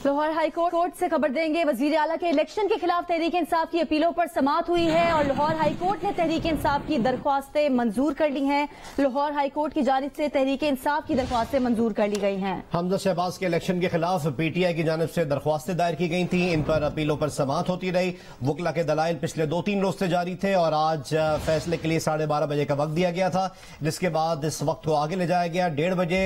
Lahore high court से खबर देंगे। वजीर आला के इलेक्शन के खिलाफ तहरीक इंसाफ की अपीलों पर समाअत हुई है और लाहौर हाई कोर्ट ने तहरीक इंसाफ की दरख्वास्तें मंजूर कर ली हैं। लाहौर हाई कोर्ट की जानिब से तहरीक इंसाफ की दरख्वास्तें मंजूर कर ली गई हैं। हमजा शहबाज के इलेक्शन के खिलाफ PTI की जानिब से दरख्वास्तें दायर की गई थी। इन पर अपीलों पर समाअत होती रही। वकला के दलाइल पिछले 2-3 रोज से जारी थे और आज फैसले के लिए 12:30 बजे का वक्त दिया गया था, जिसके बाद इस वक्त को आगे ले जाया गया। 1:30 बजे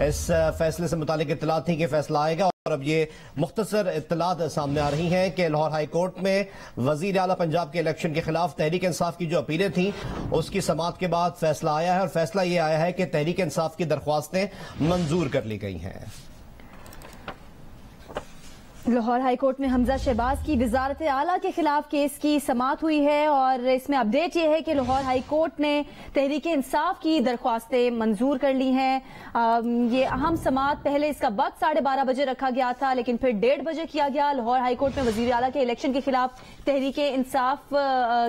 इस फैसले से मुतालिक इत्तलात थी कि फैसला आएगा और अब ये मुख्तसर इत्तलात सामने आ रही हैं कि लाहौर हाई कोर्ट में वजीर आला पंजाब के इलेक्शन के खिलाफ तहरीक इंसाफ की जो अपीलें थी उसकी समाअत के बाद फैसला आया है और फैसला ये आया है कि तहरीक इंसाफ की दरख्वास्तें मंजूर कर ली गई हैं। लाहौर हाई कोर्ट में हमजा शहबाज की वजारत आला के खिलाफ केस की समाअत हुई है और इसमें अपडेट ये है कि लाहौर हाई कोर्ट ने तहरीक इंसाफ की दरख्वास्तें मंजूर कर ली हैं। ये अहम समाअत पहले इसका वक्त 12:30 बजे रखा गया था, लेकिन फिर 1:30 बजे किया गया। लाहौर हाई कोर्ट में वजीर आला के इलेक्शन के खिलाफ तहरीक इंसाफ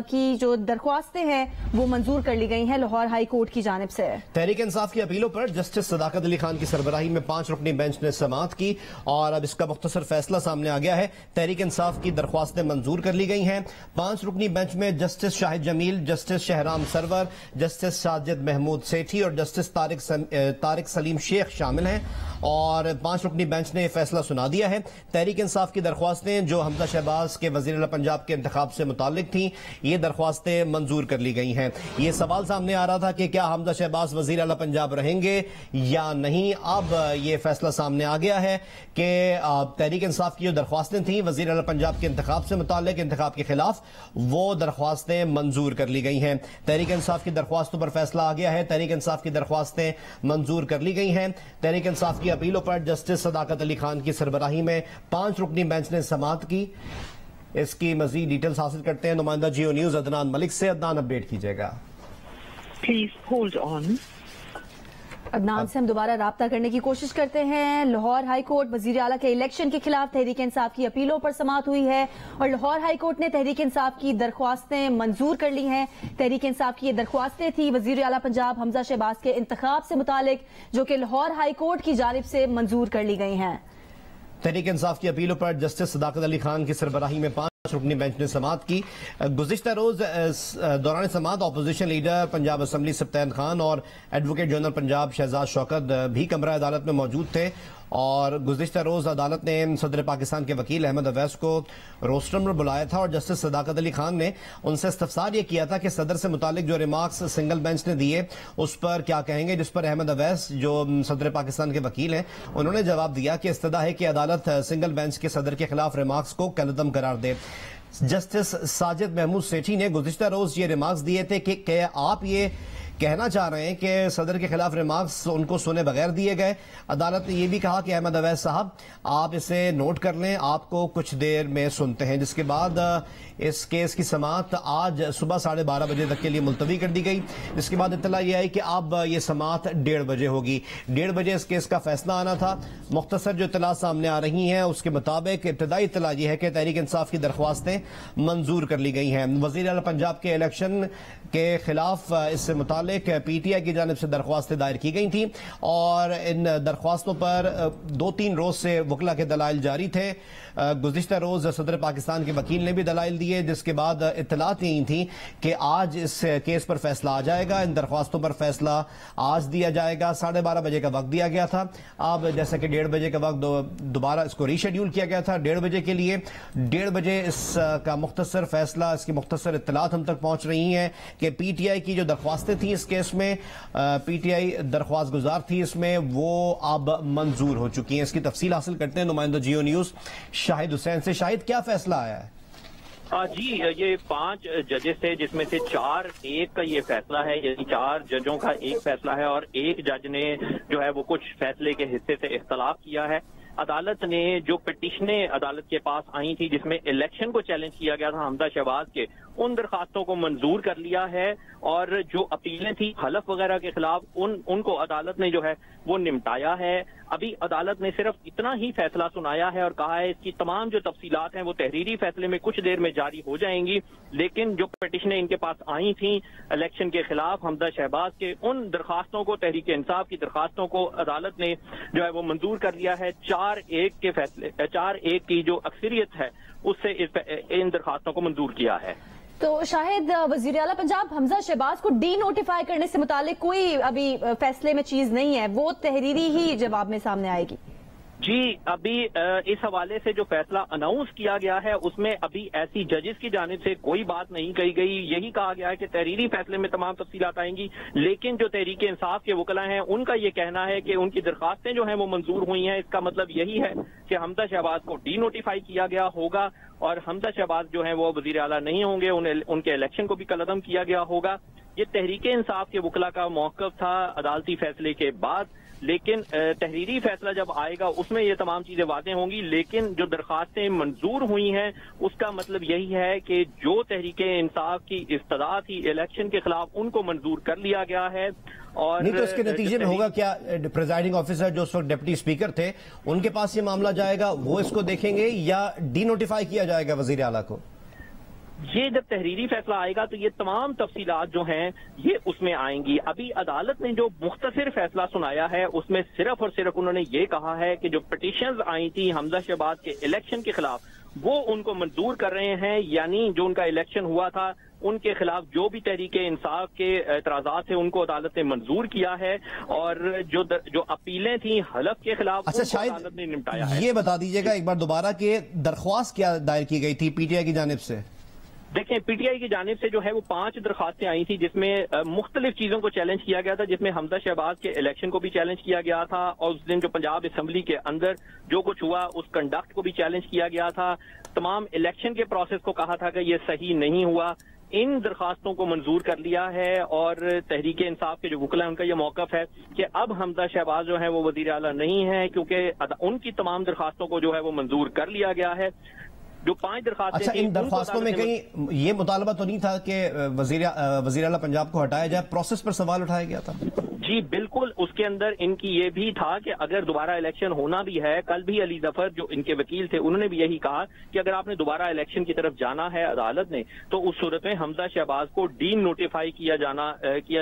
की जो दरख्वास्तें हैं वो मंजूर कर ली गई हैं लाहौर हाई कोर्ट की जानिब से। तहरीक इंसाफ की अपीलों पर जस्टिस सदाकत अली खान की सरबराही में 5 रुकनी बेंच ने समाअत की और अब इसका मुख्तसर फैसला सामने आ गया है। तहरीक इंसाफ की दरख्वास्तें मंजूर कर ली गई हैं। 5 रुकनी बेंच में justice Shahid Jamil, justice Shahram Sarwar, justice Sajid Mahmood Sethi और जस्टिस तारिक सलीम शेख शामिल हैं और 5 रुकनी बेंच ने फैसला सुना दिया है। तहरीक इंसाफ की दरख्वास्तें जो हमजा शहबाज के वजीर आला पंजाब के इंतखाब से मुताल्लिक थी, ये दरख्वास्तें मंजूर कर ली गई हैं। ये सवाल सामने आ रहा था कि क्या हमजा शहबाज वजीर आला पंजाब रहेंगे या नहीं। अब ये फैसला सामने आ गया है कि तहरीक इंसाफ की जो दरख्वास्तें थी वजीर आला पंजाब के इंतखाब से मुताल्लिक, इंतखाब के खिलाफ, वो दरख्वास्तें मंजूर कर ली गई हैं। तहरीक इंसाफ की दरख्वास्तों पर फैसला आ गया है। तहरीक इंसाफ की दरख्वास्तें मंजूर कर ली गई हैं। तहरीक इंसाफ की अपीलों पर जस्टिस सदाकत अली खान की सरबराही में 5 रुकनी बेंच ने समाअत की। इसकी मजीद डिटेल्स हासिल करते हैं नुमाइंदा जियो न्यूज अदनान मलिक से। अदनान, अपडेट कीजिएगा। Please hold on. अदनान से हम दोबारा राब्ता करने की कोशिश करते हैं। लाहौर हाई कोर्ट वजीर आला के इलेक्शन के खिलाफ तहरीक इंसाफ की अपीलों पर समाअत हुई है और लाहौर हाई कोर्ट ने तहरीक इंसाफ की दरख्वास्तें मंजूर कर ली हैं। तहरीक इंसाफ की ये दरख्वास्तें थी वजीर आला पंजाब हमजा शहबाज के इंतखाब से मुतालिक, जो कि लाहौर हाई कोर्ट की जानिब से मंजूर कर ली गई हैं। तहरीक इंसाफ की अपीलों पर जस्टिस सदाकत अली खान की सरबराही में 5 रुकनी बेंच ने समाअत की। गुज़िश्ता रोज दौरान समाअत opposition leader Punjab assembly Sibtain Khan और एडवोकेट जनरल पंजाब शहजाद शौकत भी कमरा अदालत में मौजूद थे और गुज़िश्ता रोज अदालत ने सदर पाकिस्तान के वकील अहमद अवैस को रोस्टरम में बुलाया था और जस्टिस सदाकत अली खान ने उनसे इस्तफसार ये किया था कि सदर से मुतालिक जो रिमार्क्स सिंगल बेंच ने दिए उस पर क्या कहेंगे, जिस पर अहमद अवैस जो सदर पाकिस्तान के वकील हैं उन्होंने जवाब दिया कि इस्तदा है कि अदालत सिंगल बेंच के सदर के खिलाफ रिमार्क्स को कलअदम करार दे। जस्टिस साजिद महमूद सेठी ने गुज़िश्ता रोज ये रिमार्क्स दिए थे कि आप ये कहना चाह रहे हैं कि सदर के खिलाफ रिमार्क्स उनको सुने बगैर दिए गए। अदालत ने यह भी कहा कि अहमद अवैस साहब आप इसे नोट कर लें, आपको कुछ देर में सुनते हैं। जिसके बाद इस केस की समाअत आज सुबह 12:30 बजे तक के लिए मुलतवी कर दी गई। जिसके बाद इत्तला यह आई कि अब ये समाअत 1:30 बजे होगी। 1:30 बजे इस केस का फैसला आना था। मुख्तसर जो इत्तला सामने आ रही हैं उसके मुताबिक इब्तदाई इत्तला यह है कि तहरीक इंसाफ की दरख्वास्तें मंजूर कर ली गई हैं। वजीर आला पंजाब के इलेक्शन के खिलाफ इससे मुतालिक PTI की जानिब से दरख्वास्तें दायर की गई थी और इन दरख्वास्तों पर 2-3 रोज से वकला के दलाइल जारी थे। गुज़िश्ता रोज सदर पाकिस्तान के वकील ने भी दलाइल दिए, जिसके बाद इत्तलात यही थी कि आज इस केस पर फैसला आ जाएगा। इन दरख्वास्तों पर फैसला आज दिया जाएगा। 12:30 बजे का वक्त दिया गया था। अब जैसा कि 1:30 बजे का वक्त दोबारा इसको रीशेड्यूल किया गया था 1:30 बजे के लिए। 1:30 बजे इसका मुख्तसर फैसला, इसकी मुख्तसर इत्तलात हम तक पहुंच रही हैं कि PTI की जो दरख्वास्तें थी इस केस में, PTI दरख्वास्त गुजार थी इसमें, वो अब मंजूर हो चुकी हैं। इसकी तफसील हासिल करते हैं नुमाइंदा जियो न्यूज शाहिद हुसैन से। शाहिद, क्या फैसला आया है? जी, ये 5 जजेस थे जिसमें से 4-1 का ये फैसला है, यानी 4 जजों का एक फैसला है और एक जज ने जो है वो कुछ फैसले के हिस्से से इख्तलाफ किया है। अदालत ने जो पिटिशनें अदालत के पास आई थी जिसमें इलेक्शन को चैलेंज किया गया था हमजा शहबाज के, उन दरखास्तों को मंजूर कर लिया है और जो अपीलें थी हलफ वगैरह के खिलाफ उनको अदालत ने जो है वो निपटाया है। अभी अदालत ने सिर्फ इतना ही फैसला सुनाया है और कहा है इसकी तमाम जो तफसीलात हैं वो तहरीरी फैसले में कुछ देर में जारी हो जाएंगी, लेकिन जो पिटीशनें इनके पास आई थी इलेक्शन के खिलाफ हमजा शहबाज के, उन दरखास्तों को, तहरीक इंसाफ की दरखास्तों को अदालत ने जो है वो मंजूर कर लिया है। 4-1 के फैसले, 4-1 की जो अक्सरियत है उससे इन दरखास्तों को मंजूर किया है। तो शाहिद, वजीर आला पंजाब हमजा शहबाज को डी नोटिफाई करने से मुतालिक कोई अभी फैसले में चीज नहीं है, वो तहरीरी ही जवाब में सामने आएगी। जी, अभी इस हवाले से जो फैसला अनाउंस किया गया है उसमें अभी ऐसी जजेस की जानिब से कोई बात नहीं कही गई। यही कहा गया है कि तहरीरी फैसले में तमाम तफसीलात आएंगी, लेकिन जो तहरीक इंसाफ के वकला हैं उनका ये कहना है कि उनकी दरखास्तें जो हैं वो मंजूर हुई हैं। इसका मतलब यही है कि हमजा शहबाज को डी नोटिफाई किया गया होगा और हमजा शहबाज जो है वो वजीर आला नहीं होंगे, उनके इलेक्शन को भी कलअदम किया गया होगा। ये तहरीक इंसाफ के वकला का मौक़िफ़ था अदालती फैसले के बाद, लेकिन तहरीरी फैसला जब आएगा उसमें ये तमाम चीजें वाज़ेह होंगी। लेकिन जो दरखास्तें मंजूर हुई हैं उसका मतलब यही है कि जो तहरीक इंसाफ की इस्तदा थी इलेक्शन के खिलाफ उनको मंजूर कर लिया गया है। और नहीं तो इसके नतीजे में होगा क्या, प्रिजाइडिंग ऑफिसर जो उस वक्त डिप्टी स्पीकर थे उनके पास ये मामला जाएगा, वो इसको देखेंगे या डी नोटिफाई किया जाएगा वजीर आला को? ये जब तहरीरी फैसला आएगा तो ये तमाम तफसीलात जो हैं ये उसमें आएंगी। अभी अदालत ने जो मुख्तसर फैसला सुनाया है उसमें सिर्फ और सिर्फ उन्होंने ये कहा है कि जो पिटीशंस आई थी हमजा शहबाज के इलेक्शन के खिलाफ वो उनको मंजूर कर रहे हैं, यानी जो उनका इलेक्शन हुआ था उनके खिलाफ जो भी तहरीक इंसाफ के एतराजात थे उनको अदालत ने मंजूर किया है और जो अपीलें थी हलफ के खिलाफ अदालत ने निपटाया है। ये बता दीजिएगा एक बार दोबारा कि दरख्वास्त क्या दायर की गई थी पीटीआई की जानिब से? देखें, पीटीआई की जानिब से जो है वो 5 दरखास्तें आई थी जिसमें मुख्तलिफ चीजों को चैलेंज किया गया था, जिसमें हमजा शहबाज के इलेक्शन को भी चैलेंज किया गया था और उस दिन जो पंजाब असेंबली के अंदर जो कुछ हुआ उस कंडक्ट को भी चैलेंज किया गया था। तमाम इलेक्शन के प्रोसेस को कहा था कि ये सही नहीं हुआ। इन दरखास्तों को मंजूर कर लिया है और तहरीक इंसाफ के जो वकला हैं उनका ये मौक़िफ़ है कि अब हमजा शहबाज जो है वो वज़ीर आला नहीं है, क्योंकि उनकी तमाम दरखास्तों को जो है वो मंजूर कर लिया गया है। जो 5 दरखास्तें, अच्छा, इन दरख्वास्तों में कहीं ये मुतालबा तो नहीं था कि वज़ीर आला पंजाब को हटाया जाए? प्रोसेस पर सवाल उठाया गया था? जी बिल्कुल, उसके अंदर इनकी ये भी था कि अगर दोबारा इलेक्शन होना भी है, कल भी अली जफर जो इनके वकील थे उन्होंने भी यही कहा कि अगर आपने दोबारा इलेक्शन की तरफ जाना है अदालत ने तो उस सूरत में हमजा शहबाज को डी नोटिफाई किया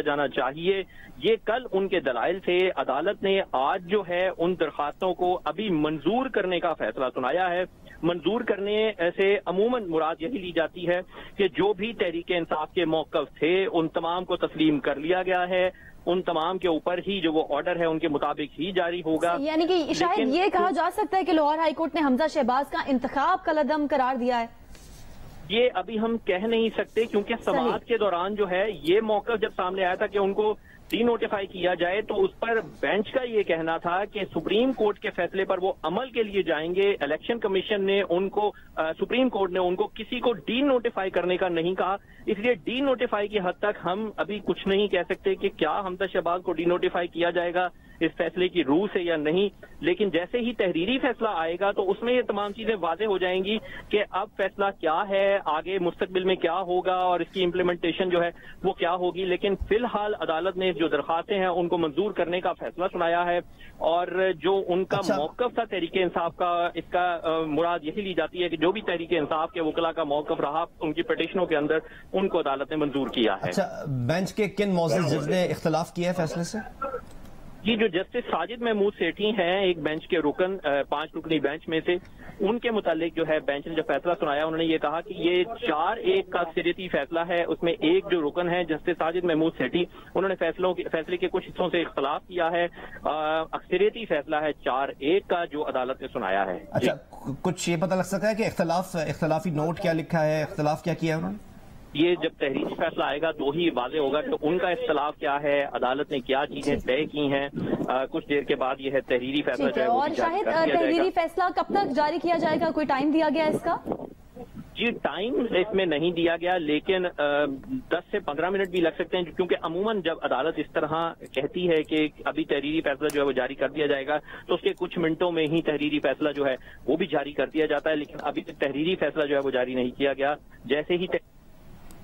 जाना चाहिए। ये कल उनके दलाइल थे। अदालत ने आज जो है उन दरखास्तों को अभी मंजूर करने का फैसला सुनाया है। मंजूर करने से अमूमन मुराद यही ली जाती है कि जो भी तहरीक इंसाफ के मौक़िफ़ थे उन तमाम को तस्लीम कर लिया गया है, उन तमाम के ऊपर ही जो वो ऑर्डर है उनके मुताबिक ही जारी होगा। यानी कि शायद ये कहा जा सकता है कि लाहौर हाई कोर्ट ने हमजा शहबाज का इंतखाब कलअदम करार दिया है। ये अभी हम कह नहीं सकते क्योंकि समाअत के दौरान जो है ये मौक़िफ़ जब सामने आया था कि उनको डी नोटिफाई किया जाए तो उस पर बेंच का ये कहना था कि सुप्रीम कोर्ट के फैसले पर वो अमल के लिए जाएंगे। इलेक्शन कमीशन ने उनको, सुप्रीम कोर्ट ने उनको किसी को डी नोटिफाई करने का नहीं कहा, इसलिए डी नोटिफाई की हद तक हम अभी कुछ नहीं कह सकते कि क्या हमजा शहबाज को डी नोटिफाई किया जाएगा इस फैसले की रूह से या नहीं। लेकिन जैसे ही तहरीरी फैसला आएगा तो उसमें ये तमाम चीजें वाज़ेह हो जाएंगी कि अब फैसला क्या है, आगे मुस्तकबिल में क्या होगा और इसकी इम्प्लीमेंटेशन जो है वो क्या होगी। लेकिन फिलहाल अदालत ने जो दरखास्तें हैं उनको मंजूर करने का फैसला सुनाया है और जो उनका मौक़िफ़ था तहरीक इंसाफ का, इसका मुराद यही ली जाती है कि जो भी तहरीक इंसाफ के वकला का मौक़िफ़ रहा उनकी पिटीशनों के अंदर उनको अदालत ने मंजूर किया है। अच्छा, बेंच के किन मौज़ूद जज ने इख्तिलाफ किया है फैसले से? जी, जो जस्टिस साजिद महमूद सेठी हैं एक बेंच के रुकन, 5 रुकनी बेंच में से, उनके मुतालिक जो है बेंच ने जब फैसला सुनाया उन्होंने ये कहा कि ये 4-1 का अक्सरियती फैसला है। उसमें एक जो रुकन है जस्टिस साजिद महमूद सेठी, उन्होंने फैसले के कुछ हिस्सों से इख्तलाफ किया है। अक्सरियती फैसला है 4-1 का जो अदालत ने सुनाया है। अच्छा, कुछ ये पता लग सकता है कि इख्तलाफी नोट क्या लिखा है, इख्तलाफ क्या किया है उन्होंने? ये जब तहरीरी फैसला आएगा तो ही वाज़ेह होगा कि उनका इख्तलाफ क्या है, अदालत ने क्या चीजें तय की हैं। कुछ देर के बाद ये है तहरीरी फैसला जो है वो और शायद तहरीरी फैसला कब तक जारी किया जाएगा, कोई टाइम दिया गया इसका? जी, टाइम इसमें नहीं दिया गया, लेकिन 10 से 15 मिनट भी लग सकते हैं क्योंकि अमूमन जब अदालत इस तरह कहती है कि अभी तहरीरी फैसला जो है वो जारी कर दिया जाएगा तो उसके कुछ मिनटों में ही तहरीरी फैसला जो है वो भी जारी कर दिया जाता है। लेकिन अभी तक तहरीरी फैसला जो है वो जारी नहीं किया गया। जैसे ही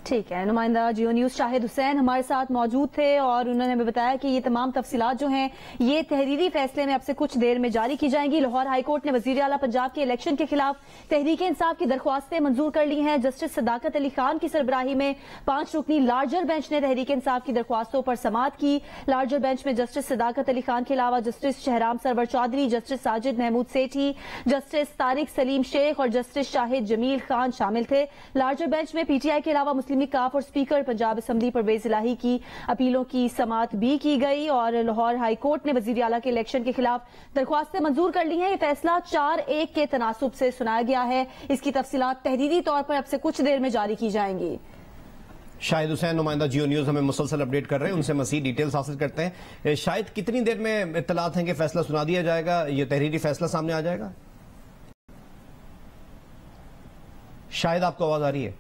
ٹھیک ہے، نمائندہ جیو نیوز شاہد حسین ہمارے ساتھ موجود تھے اور انہوں نے ہمیں بتایا کہ یہ تمام تفصیلات جو ہیں یہ تحریری فیصلے میں اب سے کچھ دیر میں جاری کی جائیں گی۔ لاہور ہائی کورٹ نے وزیر اعلیٰ پنجاب کے الیکشن کے خلاف تحریک انصاف کی درخواستیں منظور کر لی ہیں۔ جسٹس صداقت علی خان کی سربراہی میں 5 رکنی لارجر بینچ نے تحریک انصاف کی درخواستوں پر سماعت کی۔ لارجر بینچ میں جسٹس صداقت علی خان کے علاوہ جسٹس شہرام سرور چودھری، جسٹس ساجد محمود سیٹھی، جسٹس طارق سلیم شیخ اور جسٹس شاہد جمیل خان شامل تھے۔ لارجر بینچ میں پی ٹی آئی کے علاوہ مسلم لیگ کاف اور اسپیکر پنجاب اسمبلی پرویز الہی کی اپیلوں کی سماعت بھی کی گئی اور لاہور ہائی کورٹ نے وزیر اعلیٰ کے الیکشن کے خلاف درخواستیں منظور کر لی ہیں۔ یہ فیصلہ 4-1 کے تناسب سے سنایا گیا ہے۔ اس کی تفصیلات تحریری طور پر اب سے کچھ دیر میں جاری کی جائیں گی۔ شاہد حسین نمائندہ جیو نیوز ہمیں مسلسل اپڈیٹ کر رہے ہیں، ان سے مزید ڈیٹیلز حاصل کرتے ہیں۔ شاید کتنی دیر میں اطلاعات ہیں کہ فیصلہ سنا دیا جائے گا، یہ تحریری فیصلہ سامنے آ جائے گا؟ شاید آپ کو آواز آ رہی ہے؟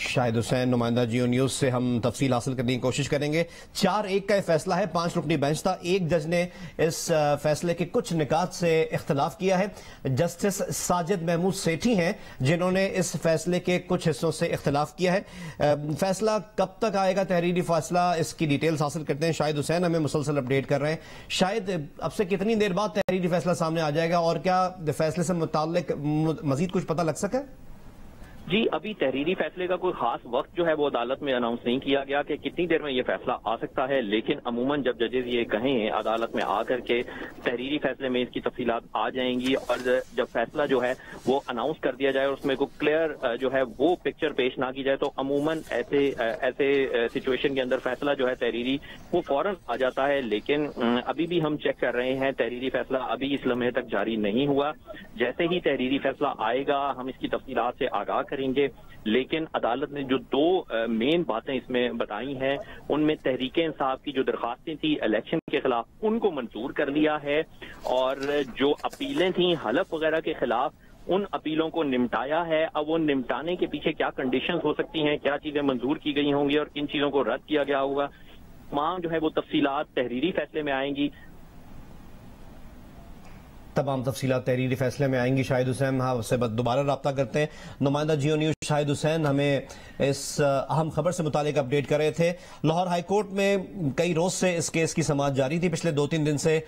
شاہد حسین نمائندہ جیو نیوز سے ہم تفصیل حاصل کرنے کی کوشش کریں گے۔ 4-1 کا یہ فیصلہ ہے، 5 رکنی بینچ تھا۔ ایک جج نے اس فیصلے کے کچھ نکات سے اختلاف کیا ہے۔ جسٹس ساجد محمود سیٹھی ہیں جنہوں نے اس فیصلے کے کچھ حصوں سے اختلاف کیا ہے۔ فیصلہ کب تک آئے گا، تحریری فیصلہ، اس کی ڈیٹیلز حاصل کرتے ہیں۔ شاہد حسین ہمیں مسلسل اپڈیٹ کر رہے ہیں۔ شاید اب سے کتنی دیر بعد تحریری فیصلہ سامنے آ جائے گا اور کیا فیصلے سے متعلق مزید کچھ پتہ لگ سکا؟ جی، ابھی تحریری فیصلے کا کوئی خاص وقت جو ہے وہ عدالت میں اناؤنس نہیں کیا گیا کہ کتنی دیر میں یہ فیصلہ آ سکتا ہے، لیکن عموماً جب ججز یہ کہیں عدالت میں آ کر کے تحریری فیصلے میں اس کی تفصیلات آ جائیں گی اور جب فیصلہ جو ہے وہ اناؤنس کر دیا جائے اور اس میں کوئی کلیئر جو ہے وہ پکچر پیش نہ کی جائے تو عموماً ایسے سچویشن کے اندر فیصلہ جو ہے تحریری وہ فوراً آ جاتا ہے، لیکن ابھی بھی ہم چیک کر رہے ہیں تحریری فیصلہ ابھی اس لمحے تک جاری نہیں ہوا۔ جیسے ہی تحریری فیصلہ آئے گا ہم اس کی تفصیلات سے آگاہ کریں گے، لیکن عدالت نے جو 2 مین باتیں اس میں بتائی ہیں ان میں تحریک انصاف کی جو درخواستیں تھیں الیکشن کے خلاف ان کو منظور کر لیا ہے اور جو اپیلیں تھیں حلف وغیرہ کے خلاف ان اپیلوں کو نمٹایا ہے۔ اب وہ نمٹانے کے پیچھے کیا کنڈیشنز ہو سکتی ہیں، کیا چیزیں منظور کی گئی ہوں گی اور کن چیزوں کو رد کیا گیا ہوگا، تمام جو ہے وہ تفصیلات تحریری فیصلے میں آئیں گی۔ تمام تفصیلات تحریری فیصلے میں آئیں گی۔ شاہد حسین ہاں اس سے دوبارہ رابطہ کرتے ہیں۔ نمائندہ جیو نیوز شاہد حسین ہمیں اس اہم خبر سے متعلق اپڈیٹ کر رہے تھے۔ لاہور ہائی کورٹ میں کئی روز سے اس کیس کی سماعت جاری تھی، پچھلے 2-3 دن سے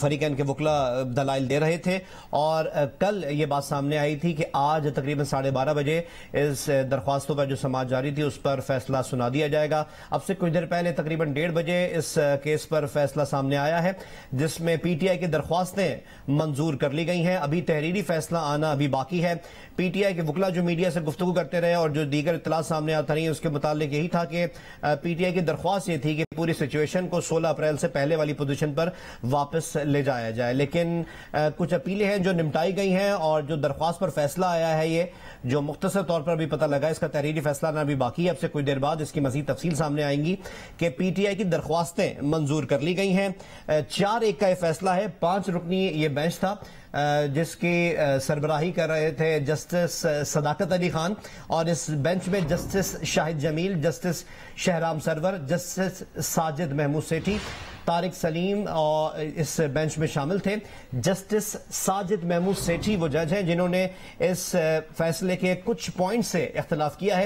فریقین کے وکلاء دلائل دے رہے تھے اور کل یہ بات سامنے آئی تھی کہ آج تقریباً 12:30 بجے اس درخواستوں پر جو سماعت جاری تھی اس پر فیصلہ سنا دیا جائے گا۔ اب سے کچھ دیر پہلے تقریباً 1:30 بجے اس کیس پر فیصلہ سامنے آیا ہے جس میں پی ٹی آئی کی درخواستیں منظور کر لی گئی ہیں۔ ابھی تحریری فیصلہ آنا ابھی باقی ہے۔ پی ٹی آئی کے وکلاء جو میڈیا سے گفتگو کرتے رہے اور جو دیگر اطلاعات سامنے آتا رہی اس کے متعلق یہی تھا کہ پی ٹی آئی کی درخواست یہ تھی کہ پوری سچویشن کو 16 اپریل سے پہلے والی پوزیشن پر واپس لے جایا جائے، لیکن کچھ اپیلیں ہیں جو نمٹائی گئی ہیں اور جو درخواست پر فیصلہ آیا ہے یہ جو مختصر طور پر بھی پتہ لگا اس کا تحریری فیصلہ آنا بھی باقی ہے۔ اب سے کچھ دیر بعد اس کی مزید تفصیل سامنے آئیں گی کہ پی ٹی آئی کی درخواستیں منظور کر لی گئی ہیں۔ 4-1 کا یہ فیصلہ ہے۔ 5 رکنی یہ بینچ تھا جس کی سربراہی کر رہے تھے جسٹس صداقت علی خان اور اس بینچ میں جسٹس شاہد جمیل، جسٹس شہرام سرور، جسٹس ساجد محمود سیٹھی، طارق سلیم اور اس بینچ میں شامل تھے۔ جسٹس ساجد محمود سیٹھی وہ جج ہیں جنہوں نے اس فیصلے کے کچھ پوائنٹ سے اختلاف کیا ہے۔